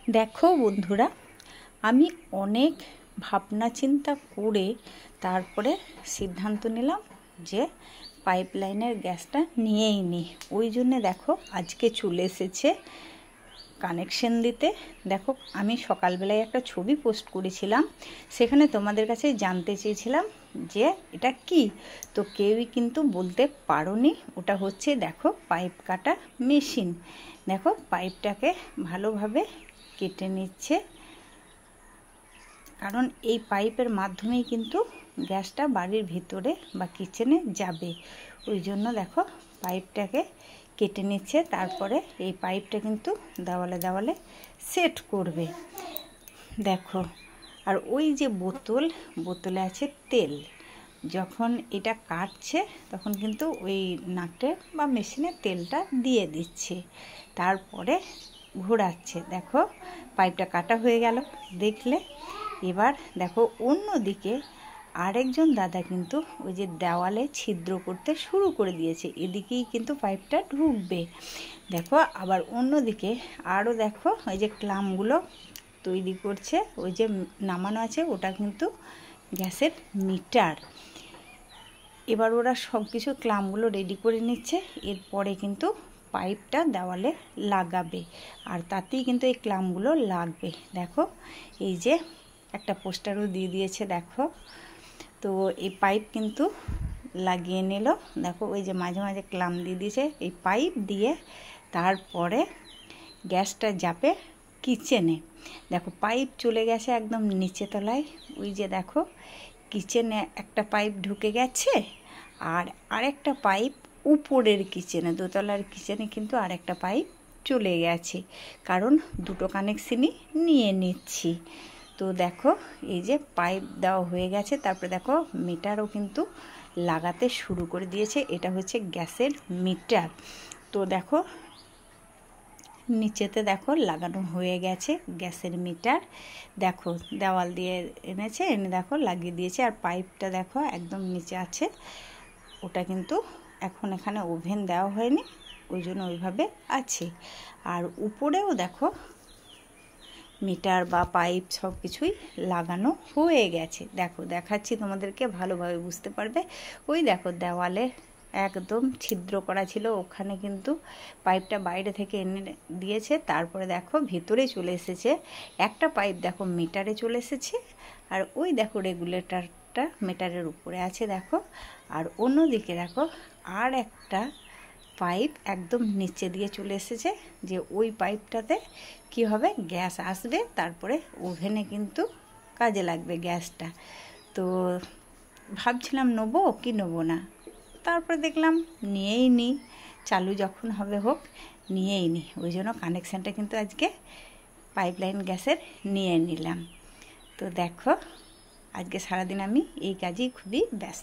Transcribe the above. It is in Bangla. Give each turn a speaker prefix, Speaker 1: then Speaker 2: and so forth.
Speaker 1: দেখো বন্ধুরা, আমি অনেক ভাবনা চিন্তা করে তারপরে সিদ্ধান্ত নিলাম যে পাইপলাইনের গ্যাসটা নিয়েই নিই। ওই জন্যে দেখো আজকে চলে এসেছে কানেকশন দিতে। দেখো, আমি সকালবেলায় একটা ছবি পোস্ট করেছিলাম, সেখানে তোমাদের কাছে জানতে চেয়েছিলাম যে এটা কি, তো কেউই কিন্তু বলতে পারোনি। ওটা হচ্ছে দেখো পাইপ কাটা মেশিন। দেখো পাইপটাকে ভালোভাবে কেটে নিচ্ছে, কারণ এই পাইপের মাধ্যমেই কিন্তু গ্যাসটা বাড়ির ভিতরে বা কিচেনে যাবে। ওই জন্য দেখো পাইপটাকে কেটে নিচ্ছে, তারপরে এই পাইপটা কিন্তু দেওয়ালে দেওয়ালে সেট করবে। দেখো, আর ওই যে বোতলে আছে তেল। যখন এটা কাটছে তখন কিন্তু ওই নাটে বা মেশিনে তেলটা দিয়ে দিচ্ছে, তারপরে ঘোরাচ্ছে। দেখো পাইপটা কাটা হয়ে গেল দেখলে। এবার দেখো অন্যদিকে আরেকজন দাদা কিন্তু ওই যে দেওয়ালে ছিদ্র করতে শুরু করে দিয়েছে, এদিকেই কিন্তু পাইপটা ঢুকবে। দেখো আবার অন্যদিকে আরও দেখো ওই যে ক্লামগুলো তৈরি করছে, ওই যে নামানো আছে ওটা কিন্তু গ্যাসের মিটার। এবার ওরা সব কিছু ক্লামগুলো রেডি করে নিচ্ছে, এরপরে কিন্তু পাইপটা দেওয়ালে লাগাবে, আর তাতেই কিন্তু এই ক্লামগুলো লাগবে। দেখো এই যে একটা পোস্টারও দিয়ে দিয়েছে দেখো। তো এই পাইপ কিন্তু লাগিয়ে নিল। দেখো ওই যে মাঝে মাঝে ক্লাম দিয়ে দিয়েছে, এই পাইপ দিয়ে তারপরে গ্যাসটা যাবে কিচেনে। দেখো পাইপ চলে গেছে একদম নিচে তলায়। ওই যে দেখো কিচেনে একটা পাইপ ঢুকে গেছে, আর আরেকটা পাইপ উপরের কিচেনে, দোতলার কিচেনে কিন্তু আরেকটা পাইপ চলে গেছে, কারণ দুটো কানেকশনই নিয়ে নিচ্ছি। তো দেখো এই যে পাইপ দেওয়া হয়ে গেছে, তারপরে দেখো মিটারও কিন্তু লাগাতে শুরু করে দিয়েছে। এটা হচ্ছে গ্যাসের মিটার। তো দেখো নিচেতে দেখো লাগানো হয়ে গেছে গ্যাসের মিটার। দেখো দেওয়াল দিয়ে এনেছে, এনে দেখো লাগিয়ে দিয়েছে, আর পাইপটা দেখো একদম নিচে আছে। ওটা কিন্তু এখন এখানে ওভেন দেওয়া হয়নি, ওই জন্য ওইভাবে আছে। আর উপরেও দেখো মিটার বা পাইপ সব কিছুই লাগানো হয়ে গেছে। দেখো দেখাচ্ছি তোমাদেরকে, ভালোভাবে বুঝতে পারবে। ওই দেখো দেওয়ালে একদম ছিদ্র করা ছিল, ওখানে কিন্তু পাইপটা বাইরে থেকে এনে দিয়েছে, তারপরে দেখো ভিতরে চলে এসেছে। একটা পাইপ দেখো মিটারে চলে এসেছে, আর ওই দেখো রেগুলেটরটা মিটারের উপরে আছে দেখো। আর অন্যদিকে দেখো আর একটা পাইপ একদম নিচে দিয়ে চলে এসেছে, যে ওই পাইপটাতে কি হবে, গ্যাস আসবে, তারপরে ওভেনে কিন্তু কাজে লাগবে গ্যাসটা। তো ভাবছিলাম নেবো কি নেবো না, তারপরে দেখলাম নিয়েই নিই, চালু যখন হবে হোক, নিয়েই নিই। ওই জন্য কানেকশানটা কিন্তু আজকে পাইপলাইন গ্যাসের নিয়ে নিলাম। তো দেখো আজকে সারাদিন আমি এই কাজেই খুবই ব্যস্ত।